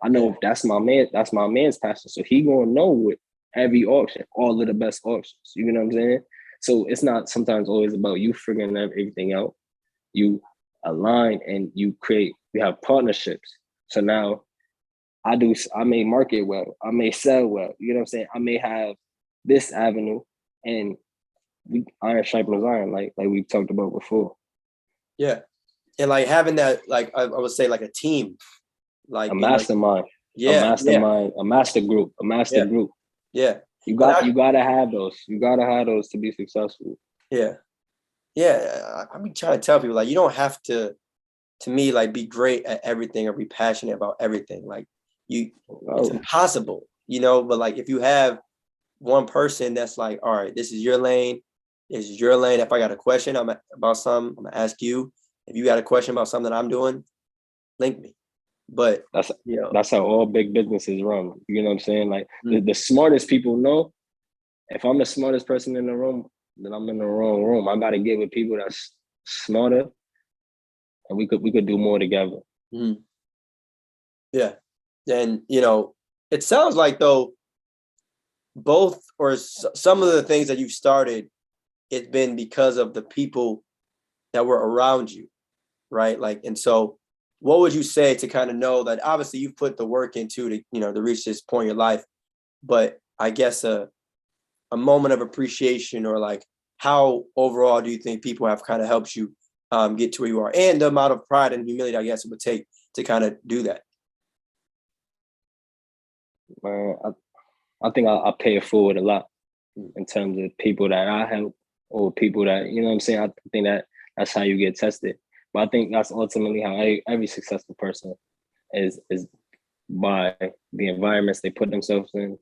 Speaker 2: I know if that's my man's passion. So he gonna know what every auction, all of the best auctions. You know what I'm saying? So it's not sometimes always about you figuring everything out. You align and you have partnerships. So now I may market well, I may sell well, you know what I'm saying? I may have this avenue, and we iron sharpens iron, like we talked about before.
Speaker 1: Yeah. And like having that, like I would say like a team, like
Speaker 2: a mastermind,
Speaker 1: a
Speaker 2: mastermind, a master group.
Speaker 1: Yeah.
Speaker 2: You gotta have those. You gotta have those to be successful.
Speaker 1: Yeah. Yeah. I be trying to tell people, like, you don't have to me, like, be great at everything or be passionate about everything. Like it's impossible, but like if you have one person that's like, all right, this is your lane. This is your lane. If I got a question about something, I'm gonna ask you. If you got a question about something that I'm doing, link me. But
Speaker 2: that's how all big businesses run. You know what I'm saying? Like the smartest people know, if I'm the smartest person in the room, then I'm in the wrong room. I gotta get with people that's smarter, and we could do more together.
Speaker 1: Mm-hmm. Yeah. And it sounds like, though, both or some of the things that you've started, it's been because of the people that were around you, right? Like, and so what would you say to kind of know that obviously you've put the work into to reach this point in your life, but I guess a moment of appreciation, or like how overall do you think people have kind of helped you get to where you are, and the amount of pride and humility I guess it would take to kind of do that?
Speaker 2: I think I pay it forward a lot in terms of people that I help, or people that, you know what I'm saying? I think that's how you get tested. But I think that's ultimately how every successful person is by the environments they put themselves in,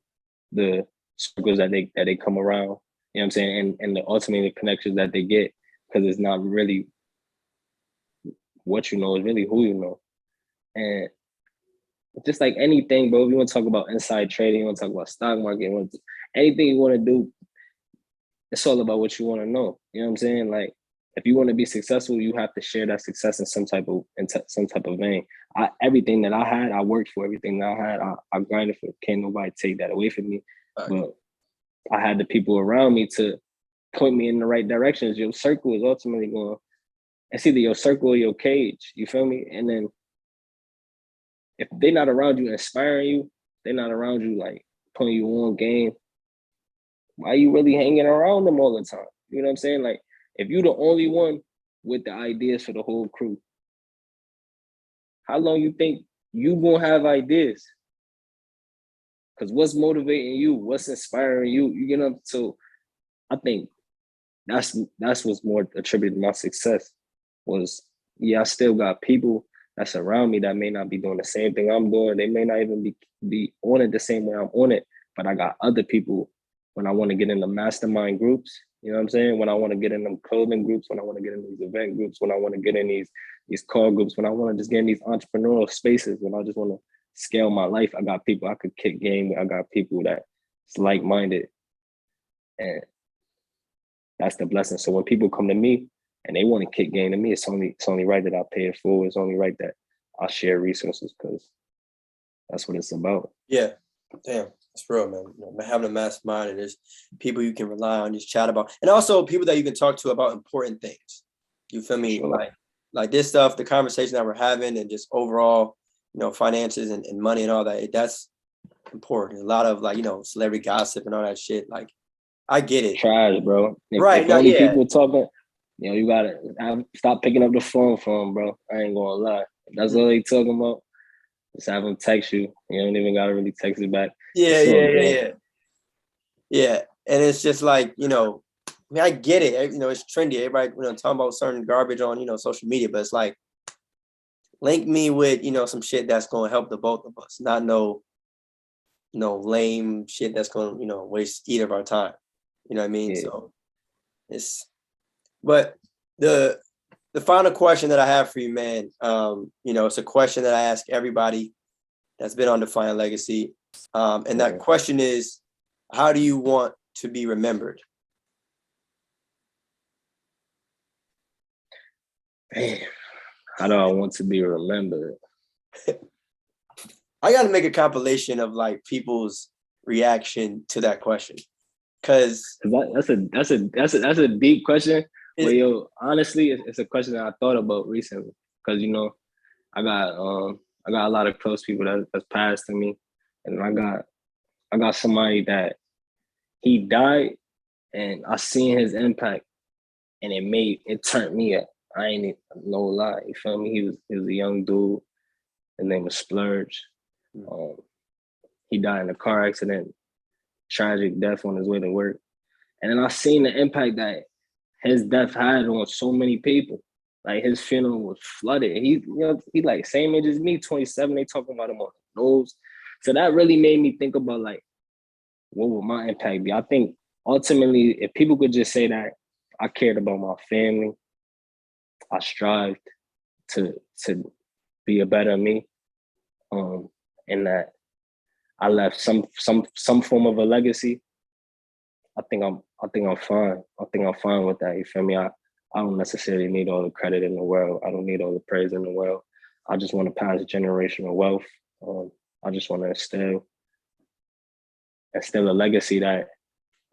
Speaker 2: the circles that they come around, you know what I'm saying? And ultimately the connections that they get, because it's not really what you know, it's really who you know. And just like anything, bro, if you want to talk about inside trading, you want to talk about stock market, anything you want to do, it's all about what you want to know. You know what I'm saying? Like, if you want to be successful, you have to share that success in some type of vein. Everything that I had, I worked for. Everything that I had, I grinded for. Can't nobody take that away from me. Right. But I had the people around me to point me in the right directions. Your circle is ultimately going. It's either your circle or your cage. You feel me? And then if they're not around you inspiring you, they're not around you like putting you on game, why are you really hanging around them all the time? You know what I'm saying? Like, if you're the only one with the ideas for the whole crew, how long you think you gonna have ideas? Because what's motivating you? What's inspiring you? You know, so I think that's what's more attributed to my success was, I still got people that's around me that may not be doing the same thing I'm doing. They may not even be on it the same way I'm on it, but I got other people when I want to get in the mastermind groups, you know what I'm saying? When I want to get in them clothing groups, when I want to get in these event groups, when I want to get in these car groups, when I want to just get in these entrepreneurial spaces, when I just want to scale my life, I got people I could kick game with. I got people that's like-minded. And that's the blessing. So when people come to me and they want to kick game to me, it's only right that I pay it forward. It's only right that I share resources, because that's what it's about.
Speaker 1: Yeah. Damn. It's real, man. Having a mastermind, and there's people you can rely on, just chat about, and also people that you can talk to about important things. You feel me? Sure. Like this stuff, the conversation that we're having, and just overall, finances and money and all that. That's important. A lot of celebrity gossip and all that shit. Like, I get it.
Speaker 2: Trash, bro. If only people talking, you gotta stop picking up the phone from them, bro. I ain't gonna lie. If that's all they talking about, just have them text you. You don't even gotta really text it back.
Speaker 1: Yeah. And it's just like, I get it. It's trendy. Everybody, talking about certain garbage on, social media, but it's like, link me with, some shit that's going to help the both of us, not no lame shit that's going to, waste either of our time. You know what I mean? Yeah. So but the final question that I have for you, man, it's a question that I ask everybody that's been on Defiant Legacy. And that question is, how do you want to be remembered?
Speaker 2: Man, how do I want to be remembered?
Speaker 1: I got to make a compilation of like people's reaction to that question, because
Speaker 2: That's a deep question. But yo, honestly, it's a question that I thought about recently. Because I got a lot of close people that's passed to me, and I got somebody that he died, and I seen his impact, and it turned me up. I ain't no lie. You feel me? He was a young dude. His name was Splurge. He died in a car accident, tragic death on his way to work. And then I seen the impact that his death had on so many people. Like his funeral was flooded. He like same age as me, 27. They talking about him on the news. So that really made me think about like, what would my impact be? I think ultimately, if people could just say that I cared about my family, I strived to be a better me, and that I left some form of a legacy, I think I'm fine. I think I'm fine with that. You feel me? I don't necessarily need all the credit in the world. I don't need all the praise in the world. I just want to pass generational wealth. I just want to instill a legacy that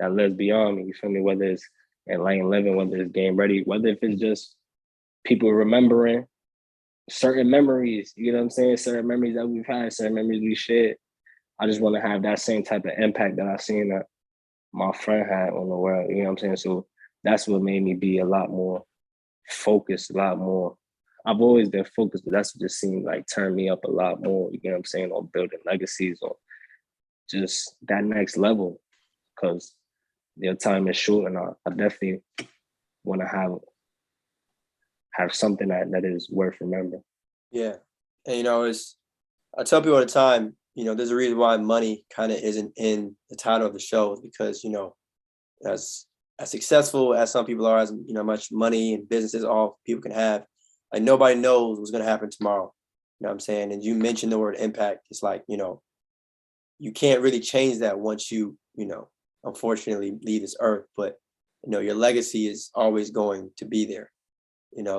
Speaker 2: lives beyond me. You feel me? Whether it's enlightened living, whether it's game ready, whether if it's just people remembering certain memories, you know what I'm saying? Certain memories that we've had, certain memories we shared. I just want to have that same type of impact that I seen that my friend had on the world, you know what I'm saying? So that's what made me be a lot more focused, a lot more. I've always been focused, but that's what just seemed like turn me up a lot more, you know what I'm saying, on building legacies, on just that next level, because their time is short, and I definitely want to have something that is worth remembering.
Speaker 1: Yeah. And, I tell people all the time, there's a reason why money kind of isn't in the title of the show, because, as successful as some people are, as much money and businesses all people can have, like nobody knows what's going to happen tomorrow. You know what I'm saying? And you mentioned the word impact. It's like, you can't really change that once you, unfortunately leave this earth, but, your legacy is always going to be there,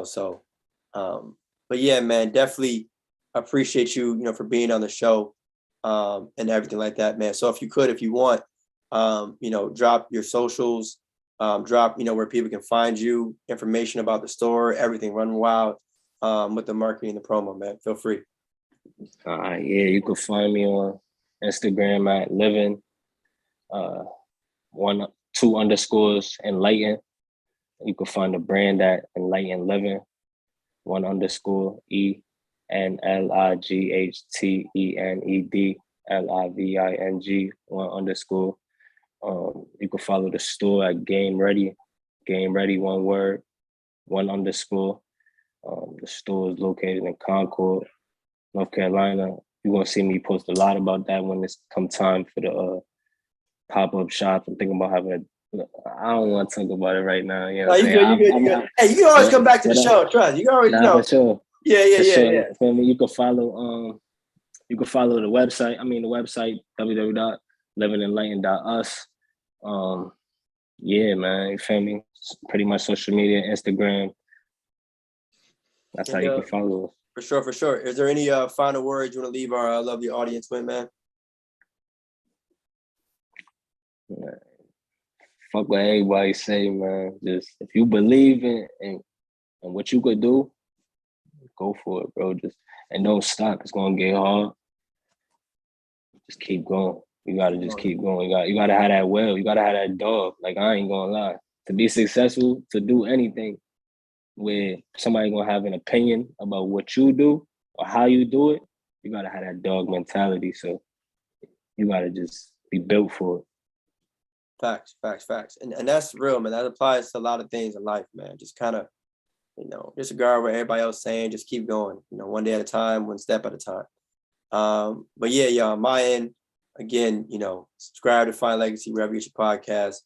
Speaker 1: so, but yeah, man, definitely appreciate you, for being on the show, and everything like that, man. So if you want, drop your socials, drop, where people can find you, information about the store, everything, run wild, with the marketing and the promo, man. Feel free.
Speaker 2: Yeah, you can find me on Instagram at living, 2 enlighten. You can find the brand at Enlighten Living, 1_ENLIGHTENEDLIVING, 1_. You can follow the store at Game Ready, one word, 1_. The store is located in Concord, North Carolina. You're gonna see me post a lot about that when it's come time for the pop-up shop. I'm thinking about having I don't want to talk about it right now. You know what I'm saying?
Speaker 1: You good. Hey, you can always come back to the show. Trust. You can always,
Speaker 2: for sure.
Speaker 1: Yeah.
Speaker 2: For me, you can follow the website. The website www.livingenlighten.us. Yeah, man. You feel me? Pretty much social media, Instagram. That's how you can follow us.
Speaker 1: For sure. Is there any final words you want to leave our lovely audience with, man?
Speaker 2: Yeah. Fuck what everybody say, man. Just if you believe in what you could do, go for it, bro. And don't stop. It's gonna get hard. Just keep going. You gotta just keep going. You gotta have that will. You gotta have that dog. Like, I ain't gonna lie. To be successful, to do anything where somebody gonna have an opinion about what you do or how you do it, you gotta have that dog mentality. So you gotta just be built for it.
Speaker 1: Facts. And that's real, man. That applies to a lot of things in life, man. Just kind of, disregard what everybody else is saying. Just keep going, one day at a time, one step at a time. But yeah, on my end, again, subscribe to Find Legacy wherever you get your podcast.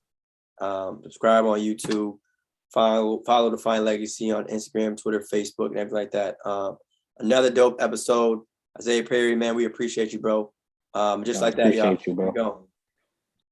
Speaker 1: Subscribe on YouTube. Follow the Find Legacy on Instagram, Twitter, Facebook, and everything like that. Another dope episode. Isaiah Perry, man, we appreciate you, bro. Just like that, y'all.
Speaker 2: Appreciate you, bro.